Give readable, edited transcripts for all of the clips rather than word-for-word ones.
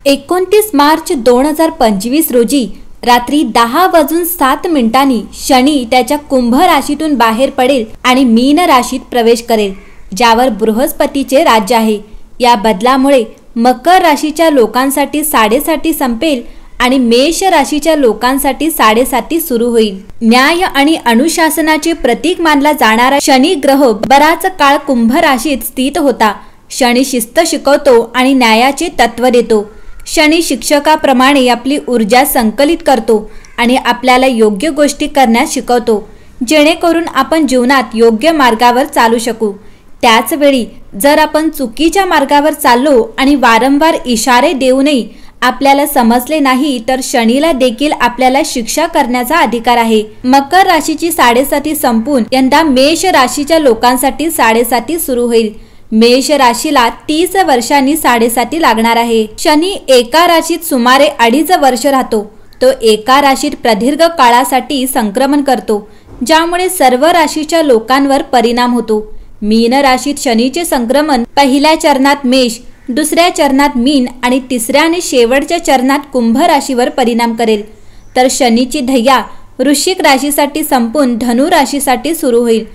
29 मार्च 2025 रोजी रात्री 10:07 शनी त्याच्या कुंभ राशीतून बाहेर पडेल आणि मीन राशीत प्रवेश करेल, ज्यावर बृहस्पतीचे राज्य आहे। या बदलामुळे मकर राशीच्या लोकांसाठी 7.5 संपेल आणि मेष राशीच्या लोकांसाठी 7.5 सुरू होईल। न्याय आणि अनुशासनाचे प्रतीक मानला जाणारा शनी ग्रह बराच काळ कुंभ राशीत स्थित होता। शनी शिस्त शिकवतो आणि न्यायाचे तत्व देतो। शनी शिक्षकाप्रमाणे आपली ऊर्जा संकलित करतो आणि आपल्याला योग्य गोष्टी करण्यास शिकवतो, जेणेकरून आपण जीवनात योग्य मार्गावर चालू शकू। त्याच वेळी जर आपण चुकीच्या मार्गावर चाललो आणि वारंवार इशारे देऊनही आपल्याला समजले नाही तर शनीला देखील आपल्याला शिक्षा करण्याचा अधिकार आहे। मकर राशीची 7.5 संपून यंदा मेष राशीच्या लोकांसाठी 7.5 सुरू होईल। मेष राशीला 30 वर्षांनी 7.5 लागणार आहे। शनी एका राशीत सुमारे 2.5 वर्ष राहतो। तो एका राशीत प्रदीर्घ काळासाठी संक्रमण करतो, ज्यामुळे सर्व राशीच्या लोकांवर परिणाम होतो। मीन राशीत शनीचे संक्रमण पहिल्या चरणात मेष, दुसऱ्या चरणात मीन आणि तिसऱ्या आणि शेवटच्या चरणात कुंभ राशीवर परिणाम करेल। तर शनीची धैया वृश्चिक राशीसाठी संपून धनु राशीसाठी सुरू होईल।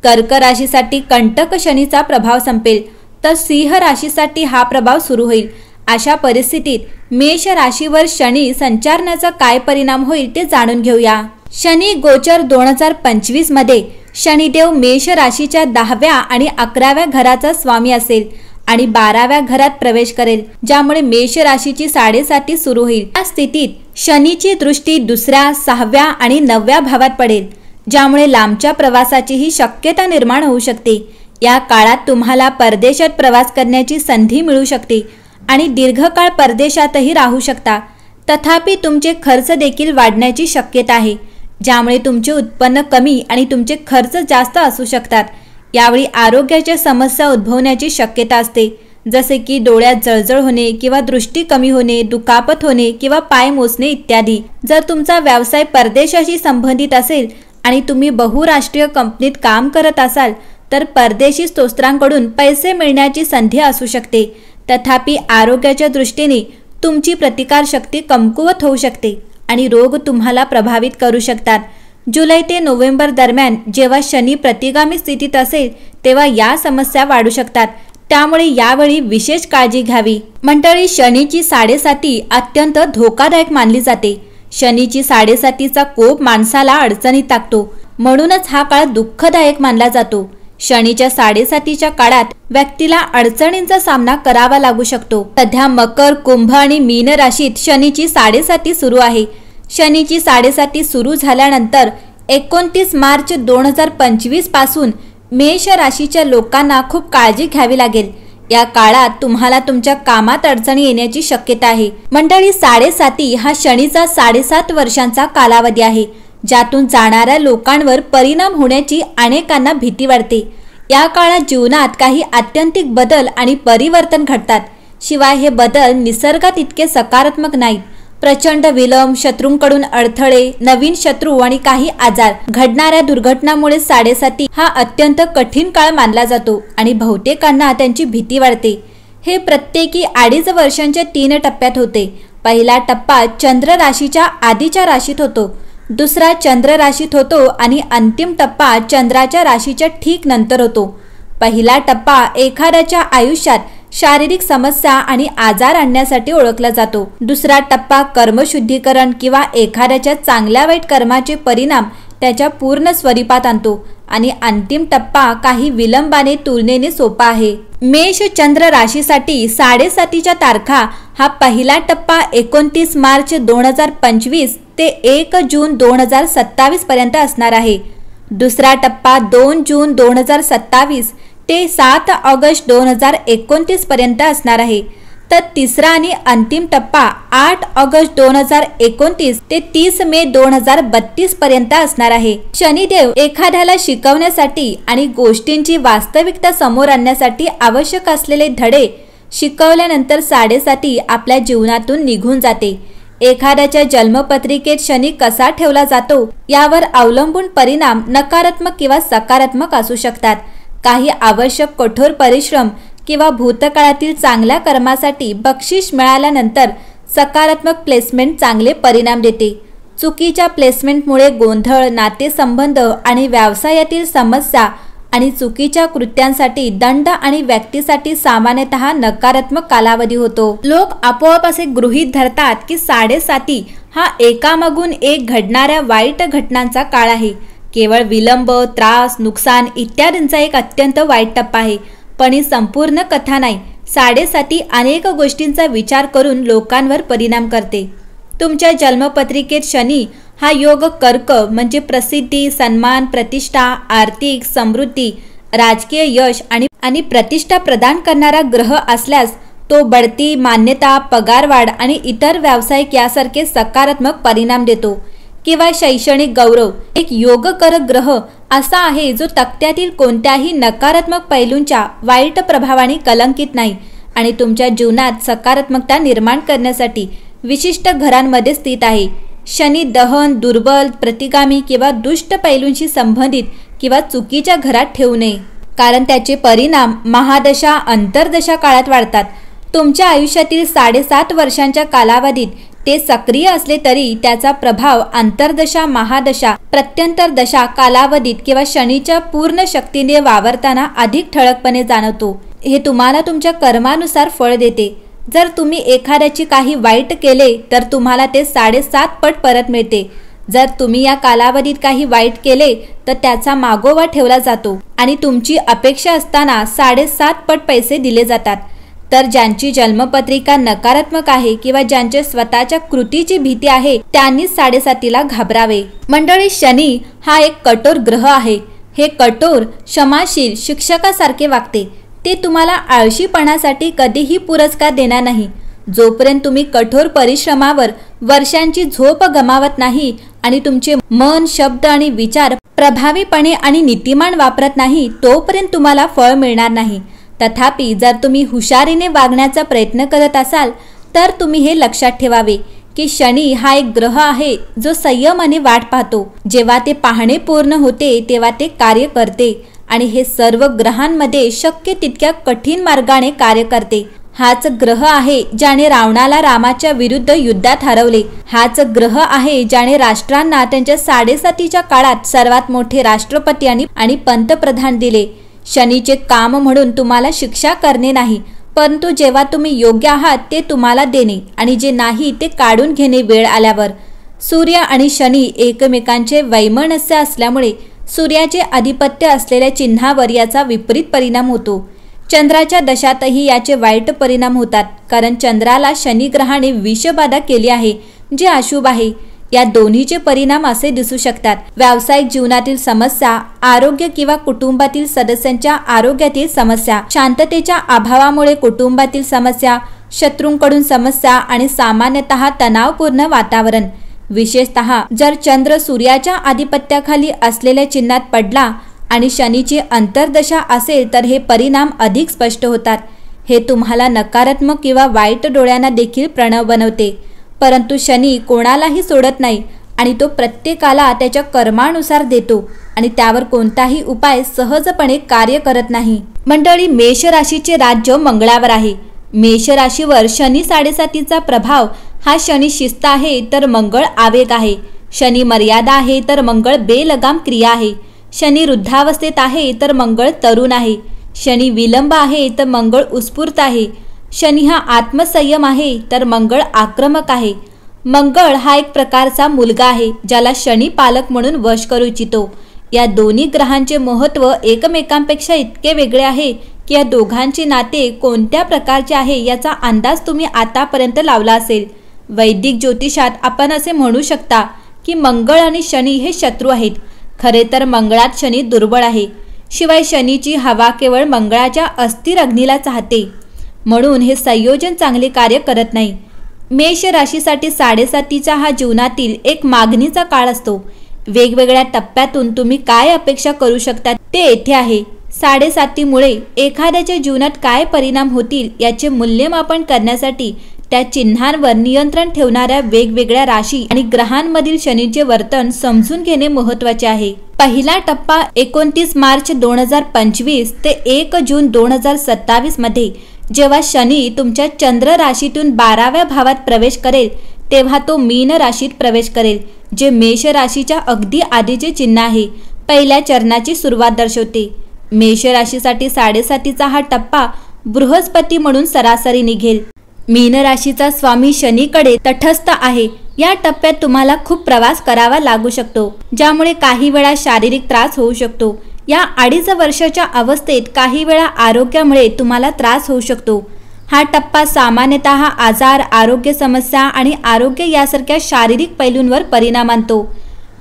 कर्क राशीसाठी कंटक शनीचा प्रभाव संपेल, तर सिंह राशीसाठी हा प्रभाव सुरू होईल। अशा परिस्थितीत मेष राशीवर शनी संचारण्याचा काय परिणाम होईल ते जाणून घेऊया। शनी गोचर 2025 मध्ये शनिदेव मेष राशीच्या 10व्या आणि 11व्या घराचा स्वामी असेल आणि 12व्या घरात प्रवेश करेल, ज्यामुळे मेष राशीची 7.5 सुरू होईल। या स्थितीत शनीची दृष्टी दुसऱ्या, 6व्या आणि 9व्या भावात पडेल, ज्यामुळे लांबच्या प्रवासाचीही शक्यता निर्माण होऊ शकते। या काळात तुम्हाला परदेशात प्रवास करण्याची संधी मिळू शकते आणि दीर्घकाळ परदेशातही राहू शकता। तथापि तुमचे खर्च देखील वाढण्याची शक्यता आहे, ज्यामुळे तुमचे उत्पन्न कमी आणि तुमचे खर्च जास्त असू शकतात। यावेळी आरोग्याच्या समस्या उद्भवण्याची शक्यता असते, जसे की डोळ्यात जळजळ होणे किंवा दृष्टी कमी होणे, दुखापत होणे किंवा पाय मोचणे इत्यादी। जर तुमचा व्यवसाय परदेशाशी संबंधित असेल आणि तुम्ही बहुराष्ट्रीय कंपनीत काम करत असाल तर परदेशी स्रोतांकडून पैसे मिळण्याची संधी असू शकते। तथापि आरोग्याच्या दृष्टीने तुमची प्रतिकारशक्ती कमकुवत होऊ शकते आणि रोग तुम्हाला प्रभावित करू शकतात। जुलै ते नोव्हेंबर दरम्यान जेव्हा शनी प्रतिगामी स्थितीत असेल तेव्हा या समस्या वाढू शकतात, त्यामुळे यावेळी विशेष काळजी घ्यावी। मंडळी, शनीची 7.5 अत्यंत धोकादायक मानली जाते। शनीची 7.5चा कोप माणसाला अडचणीत टाकतो, म्हणूनच हा काळ दुःखदायक मानला जातो। शनीच्या 7.5च्या काळात व्यक्तीला अडचणींचा सामना करावा लागू शकतो। सध्या मकर, कुंभ आणि मीन राशीत शनीची 7.5 सुरू आहे। शनीची 7.5 सुरू झाल्यानंतर 29 मार्च 2025 पासून मेष राशीच्या लोकांना खूप काळजी घ्यावी लागेल। या काळात तुम्हाला तुमच्या कामात अडचणी येण्याची शक्यता आहे। मंडळी, 7.5 हा शनीचा 7.5 वर्षांचा कालावधी आहे, ज्यातून जाणाऱ्या लोकांवर परिणाम होण्याची अनेकांना भीती वाटते। या काळात जीवनात काही आत्यंतिक बदल आणि परिवर्तन घडतात, शिवाय हे बदल निसर्गात इतके सकारात्मक नाहीत। प्रचंड विलंब, शत्रूंकडून अडथळे, नवीन शत्रू आणि काही आजार घडणाऱ्या दुर्घटनांमुळे 7.5 हा अत्यंत कठीण काळ मानला जातो आणि बहुतेकांना त्यांची भीती वाटते। हे प्रत्येकी 2.5 वर्षांच्या 3 टप्प्यात होते। पहिला टप्पा चंद्र राशीच्या आधीच्या राशीत होतो, दुसरा चंद्र राशीत होतो आणि अंतिम टप्पा चंद्राच्या राशीच्या ठीक नंतर होतो। पहिला टप्पा एखाद्याच्या आयुष्यात शारीरिक समस्या आणि आजार आणण्यासाठी ओळखला जातो। दुसरा टप्पा कर्मशुद्धीकरण किंवा एखाद्याच्या चांगल्या वाईट कर्माचे परिणाम त्याच्या पूर्ण स्वरूपात आणतो आणि अंतिम टप्पा काही विलंबाने तुलनेने सोपा आहे। मेष चंद्र राशीसाठी 7.5च्या तारखा हा पहिला टप्पा 29 मार्च 2025 ते 1 जून 2027 पर्यंत असणार आहे। दुसरा टप्पा 2 जून 2027 ते 7 ऑगस्ट 2029 पर्यंत असणार आहे। तर तिसरा आणि अंतिम टप्पा 8 ऑगस्ट 2029 ते 30 मे 2032 पर्यंत असणार आहे। शनिदेव एखाद्याला शिकवण्यासाठी आणि गोष्टींची वास्तविकता समोर आणण्यासाठी आवश्यक असलेले धडे शिकवल्यानंतर 7.5 आपल्या जीवनातून निघून जाते। एखाद्याच्या जन्मपत्रिकेत शनी कसा ठेवला जातो यावर अवलंबून परिणाम नकारात्मक किंवा सकारात्मक असू शकतात। काही आवश्यक कठोर परिश्रम किंवा भूतकाळातील चांगल्या कर्मासाठी बक्षीस मिळाल्यानंतर सकारात्मक प्लेसमेंट चांगले परिणाम देते। चुकीच्या प्लेसमेंटमुळे गोंधळ, नातेसंबंध आणि व्यवसायातील समस्या आणि चुकीच्या कृत्यांसाठी दंड आणि व्यक्तीसाठी सामान्यतः नकारात्मक कालावधी होतो। लोक आपोआप असे गृहीत धरतात की 7.5 हा एकामागून एक घडणाऱ्या वाईट घटनांचा काळ आहे। केवळ विलंब, त्रास, नुकसान इत्यादींचा एक अत्यंत वाईट टप्पा आहे, पण ही संपूर्ण कथा नाही। 7.5 अनेक गोष्टींचा विचार करून लोकांवर परिणाम करते। तुमच्या जन्मपत्रिकेत शनी हा योग कर्क म्हणजे प्रसिद्धी, सन्मान, प्रतिष्ठा, आर्थिक समृद्धी, राजकीय यश आणि प्रतिष्ठा प्रदान करणारा ग्रह असल्यास तो बढती, मान्यता, पगारवाढ आणि इतर व्यावसायिक यासारखे सकारात्मक परिणाम देतो। किंवा शैक्षणिक गौरव एक योगकारक ग्रह असा आहे जो तक्त्यातील कोणत्याही नकारात्मक पैलूंच्या वाईट प्रभावाने कलंकित नाही आणि तुमच्या जीवनात सकारात्मकता निर्माण करण्यासाठी विशिष्ट घरांमध्ये स्थित आहे। शनी दहन, दुर्बल, प्रतिगामी किंवा दुष्ट पैलूंशी संबंधित किंवा चुकीच्या घरात ठेवू नये, कारण त्याचे परिणाम महादशा, अंतर्दशा काळात वाढतात। तुमच्या आयुष्यातील 7.5 वर्षांच्या कालावधीत ते सक्रिय असले तरी त्याचा प्रभाव अंतर्दशा, महादशा, प्रत्यंतर दशा कालावधीत किंवा शनीच्या पूर्ण शक्तीने वावरताना अधिक ठळकपणे जाणवतो। हे तुम्हाला तुमच्या कर्मानुसार फळ देते। जर तुम्ही एखाद्याची काही वाईट केले तर तुम्हाला ते 7.5 पट परत मिळते। जर तुम्ही या कालावधीत काही वाईट केले तर त्याचा मागोवा ठेवला जातो आणि तुमची अपेक्षा असताना 7.5 पट पैसे दिले जातात। तर ज्यांची जन्मपत्रिका नकारात्मक आहे किंवा ज्यांच्या स्वतःच्या कृतीची भीती आहे त्यांनी 7.5ला घाबरावे। मंडळी, शनी हा एक कठोर ग्रह आहे। हे कठोर, क्षमाशील शिक्षकासारखे वागते। ते तुम्हाला आळशीपणासाठी कधीही पुरस्कार देणार नाही। जोपर्यंत तुम्ही कठोर परिश्रमावर वर्षांची झोप गमावत नाही आणि तुमचे मन, शब्द आणि विचार प्रभावीपणे आणि नीतिमान वापरत नाही तोपर्यंत तुम्हाला फळ मिळणार नाही। तथापि जर तुम्ही हुशारीने वागण्याचा प्रयत्न करत असाल तर तुम्ही हे लक्षात ठेवावे की शनी हा एक ग्रह आहे जो संयमाने वाट पाहतो। जेव्हा ते पाहणे पूर्ण होते तेव्हा ते कार्य करते आणि हे सर्व ग्रहांमध्ये शक्य तितक्या कठीण मार्गाने कार्य करते। हाच ग्रह आहे ज्याने रावणाला रामाच्या विरुद्ध युद्धात हरवले। हाच ग्रह आहे ज्याने राष्ट्रांना त्यांच्या 7.5च्या काळात सर्वात मोठे राष्ट्रपती आणि पंतप्रधान दिले। शनीचे काम म्हणून तुम्हाला शिक्षा करणे नाही, परंतु जेव्हा तुम्ही योग्य आहात ते तुम्हाला देणे आणि जे नाही ते काढून घेणे वेळ आल्यावर। सूर्य आणि शनी एकमेकांचे वैमनस्य असल्यामुळे सूर्याचे आधिपत्य असलेल्या चिन्हावर याचा विपरीत परिणाम होतो। चंद्राच्या दशातही याचे वाईट परिणाम होतात, कारण चंद्राला शनी ग्रहाने विषबाधा केली आहे जे अशुभ आहे। या दोन्हीचे परिणाम असे दिसू शकतात: व्यावसायिक जीवनातील समस्या, आरोग्य किंवा कुटुंबातील सदस्यांच्या आरोग्यातील समस्या, शांततेच्या अभावामुळे कुटुंबातील समस्या, शत्रूंकडून समस्या आणि सामान्यतः तणावपूर्ण वातावरण। विशेषतः जर चंद्र सूर्याच्या आधिपत्याखाली असलेल्या चिन्हात पडला आणि शनीची अंतर्दशा असेल तर हे परिणाम अधिक स्पष्ट होतात। हे तुम्हाला नकारात्मक किंवा वाईट डोळ्यांना देखील प्रणव बनवते, परंतु शनी कोणालाही सोडत नाही आणि तो प्रत्येकाला त्याच्या कर्मानुसार देतो आणि त्यावर कोणताही उपाय सहजपणे कार्य करत नाही। मंडळी, मेष राशीचे राज्य मंगळावर आहे। मेष राशीवर शनी 7.5चा प्रभाव हा शनी शिस्त आहे तर मंगळ आवेग आहे। शनी मर्यादा आहे तर मंगळ बेलगाम क्रिया आहे। शनी वृद्धावस्थेत आहे तर मंगळ तरुण आहे। शनी विलंब आहे तर मंगळ उत्स्फूर्त आहे। शनी हा आत्मसंयम आहे तर मंगळ आक्रमक आहे। मंगळ हा एक प्रकारचा मुलगा आहे ज्याला शनी पालक म्हणून वश करू इच्छितो। या दोन्ही ग्रहांचे महत्त्व एकमेकांपेक्षा इतके वेगळे आहे की या दोघांचे नाते कोणत्या प्रकारचे आहे याचा अंदाज तुम्ही आतापर्यंत लावला असेल। वैदिक ज्योतिषात आपण असे म्हणू शकता की मंगळ आणि शनी हे शत्रू आहेत। खरे तर मंगळात शनी दुर्बळ आहे। शिवाय शनीची हवा केवळ मंगळाच्या अस्थिर अग्नीला चाहते, म्हणून हे संयोजन चांगले कार्य करत नाही। मेष राशीसाठी 7.5चा हा जीवनातील एक मागणीचा काळ असतो। वेगवेगळ्या टप्प्यातून तुम्ही काय अपेक्षा करू शकता ते येथे आहे। 7.5मुळे एखाद्याच्या जीवनात काय परिणाम होतील याचे मूल्यमापन करण्यासाठी त्या चिन्हांवर नियंत्रण ठेवणाऱ्या वेगवेगळ्या राशी आणि ग्रहांमधील शनीचे वर्तन समजून घेणे महत्त्वाचे आहे। पहिला टप्पा 29 मार्च 2025 ते 1 जून 2027 मध्ये जेव्हा शनी तुमच्या चंद्र राशीतून 12व्या भावात प्रवेश करेल तेव्हा तो मीन राशीत प्रवेश करेल, जे मेष राशीच्या अगदी आधीचे चिन्ह आहे. पहिल्या चरणाची सुरुवात दर्शवते. मेष राशीसाठी 7.5चा हा टप्पा बृहस्पती म्हणून सरासरी निघेल. मीन राशीचा स्वामी शनीकडे तटस्थ आहे. या टप्प्यात तुम्हाला खूप प्रवास करावा लागू शकतो, ज्यामुळे काही वेळा शारीरिक त्रास होऊ शकतो. या 2.5 वर्षाच्या अवस्थेत काही वेळा आरोग्यामुळे तुम्हाला त्रास होऊ शकतो. हा टप्पा सामान्यतः आजार, आरोग्य समस्या आणि आरोग्य यासारख्या शारीरिक पैलूंवर परिणाम आणतो.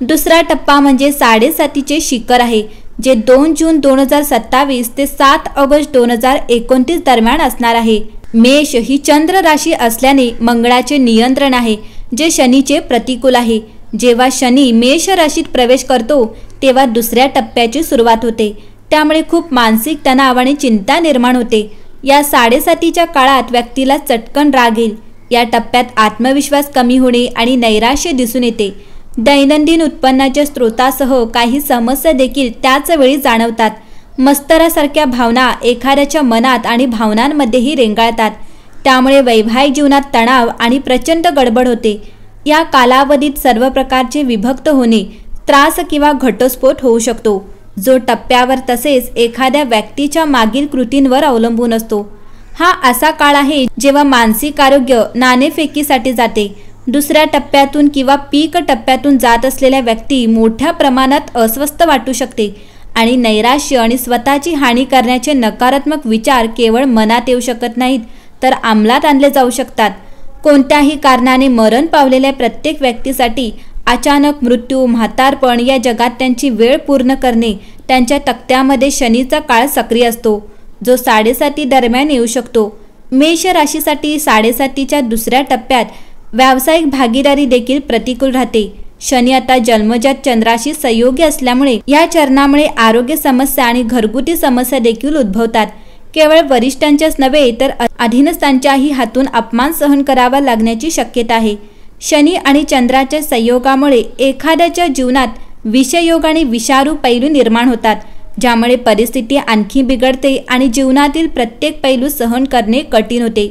दुसरा टप्पा म्हणजे 7.5चे शिखर आहे, जे 2 जून 2027 ते 7 ऑगस्ट 2029 दरम्यान असणार आहे. मेष ही चंद्र राशी असल्याने मंगळाचे नियंत्रण आहे, जे शनीचे प्रतिकूल आहे. जेव्हा शनी मेष राशीत प्रवेश करतो तेव्हा दुसऱ्या टप्प्याची सुरुवात होते. त्यामुळे खूप मानसिक तणाव आणि चिंता निर्माण होते. या 7.5च्या काळात व्यक्तीला चटकन राग येईल. या टप्प्यात आत्मविश्वास कमी होणे आणि नैराश्य दिसून येते. दैनंदिन उत्पन्नाच्या स्रोतासह काही समस्या देखील त्याच वेळी जाणवतात. मस्तरासारख्या भावना एखाद्याच्या मनात आणि भावनांमध्येही रेंगाळतात. त्यामुळे वैवाहिक जीवनात तणाव आणि प्रचंड गडबड होते. या कालावधीत सर्व प्रकारचे विभक्त होणे, त्रास किंवा घटस्फोट होऊ शकतो, जो टप्प्यावर तसेच एखाद्या व्यक्तीच्या मागील कृतींवर अवलंबून असतो. हा असा काळ आहे जेव्हा मानसिक आरोग्य नाणेफेकीसाठी जाते. दुसऱ्या टप्प्यातून किंवा पीक टप्प्यातून जात असलेल्या व्यक्ती मोठ्या प्रमाणात अस्वस्थ वाटू शकते आणि नैराश्य आणि स्वतःची हानी करण्याचे नकारात्मक विचार केवळ मनात येऊ शकत नाहीत, तर अंमलात आणले जाऊ शकतात. कोणत्याही कारणाने मरण पावलेल्या प्रत्येक व्यक्तीसाठी अचानक मृत्यू, म्हातारपण या जगात त्यांची वेळ पूर्ण करणे, त्यांच्या तक्त्यामध्ये शनीचा काळ सक्रिय असतो, जो 7.5 दरम्यान येऊ शकतो. मेष राशीसाठी 7.5च्या दुसऱ्या टप्प्यात व्यावसायिक भागीदारी देखील प्रतिकूल राहते. शनी आता जन्मजात चंद्राशी संयोगी असल्यामुळे या चरणामुळे आरोग्य समस्या आणि घरगुती समस्या देखील उद्भवतात. केवळ वरिष्ठांच्याच नव्हे तर अधीनस्थांच्याही हातून अपमान सहन करावा लागण्याची शक्यता आहे. शनी आणि चंद्राच्या संयोगामुळे एखाद्याच्या जीवनात विषयोग आणि विषारू पैलू निर्माण होतात, ज्यामुळे परिस्थिती आणखी बिघडते आणि जीवनातील प्रत्येक पैलू सहन करणे कठीण होते.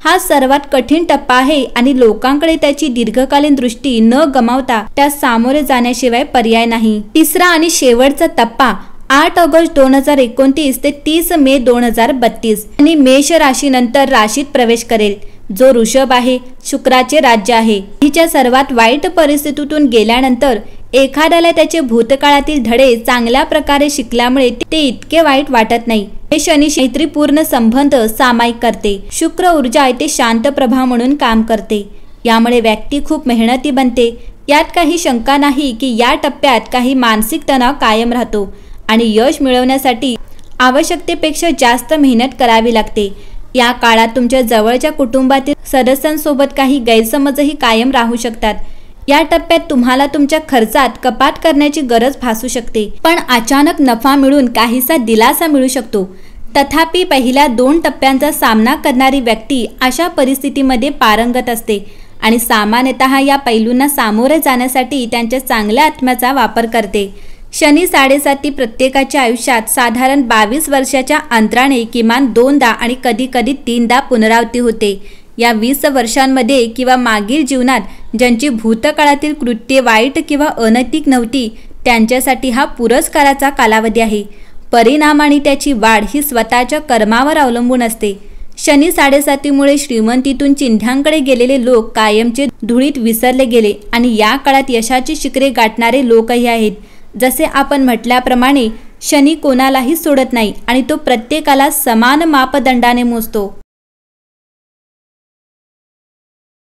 हा सर्वात कठीण टप्पा आहे आणि लोकांकडे त्याची दीर्घकालीन दृष्टी न गमावता त्यास सामोरे जाण्याशिवाय पर्याय नाही. तिसरा आणि शेवटचा टप्पा 8 ऑगस्ट 2029 ते 30 मे 2032 आणि मेष राशीनंतर राशीत प्रवेश करेल, जो ऋषभ आहे, शुक्राचे राज्य आहे. हिच्या सर्वात वाईट परिस्थितीतून गेल्यानंतर एखाद्याला त्याचे भूतकाळातील धडे चांगल्या प्रकारे शिकल्यामुळे ते इतके वाईट वाटत नाही. हे शनी मैत्रीपूर्ण संबंध सामायिक करते. शुक्र ऊर्जा येथे शांत प्रभाव म्हणून काम करते. यामुळे व्यक्ती खूप मेहनती बनते. यात काही शंका नाही की या टप्प्यात काही मानसिक तणाव कायम राहतो आणि यश मिळवण्यासाठी आवश्यकतेपेक्षा जास्त मेहनत करावी लागते. या काळात तुमच्या जवळच्या कुटुंबातील सदस्यांसोबत काही गैरसमजही कायम राहू शकतात. या टप्प्यात तुम्हाला तुमच्या खर्चात कपात करण्याची गरज भासू शकते, पण अचानक नफा मिळून काहीसा दिलासा मिळू शकतो. तथापि पहिल्या 2 टप्प्यांचा सामना करणारी व्यक्ती अशा परिस्थितीमध्ये पारंगत असते आणि सामान्यतः या पैलूंना सामोरे जाण्यासाठी त्यांच्या चांगल्या आत्म्याचा वापर करते. शनी 7.5 प्रत्येकाच्या आयुष्यात साधारण 22 वर्षाच्या अंतराने किमान 2दा आणि कधीकधी 3दा पुनरावृत्ती होते. या 20 वर्षांमध्ये किंवा मागील जीवनात ज्यांची भूतकाळातील कृत्ये वाईट किंवा अनैतिक नव्हती, त्यांच्यासाठी हा पुरस्काराचा कालावधी आहे. परिणाम आणि त्याची वाढ ही स्वतःच्या कर्मावर अवलंबून असते. शनी 7.5मुळे श्रीमंतीतून चिन्हांकडे गेलेले लोक कायमचे धुळीत विसरले गेले आणि या काळात यशाची शिखरे गाठणारे लोकही आहेत. जसे आपण म्हटल्याप्रमाणे शनी कोणालाही सोडत नाही आणि तो प्रत्येकाला समान मापदंडाने मोजतो.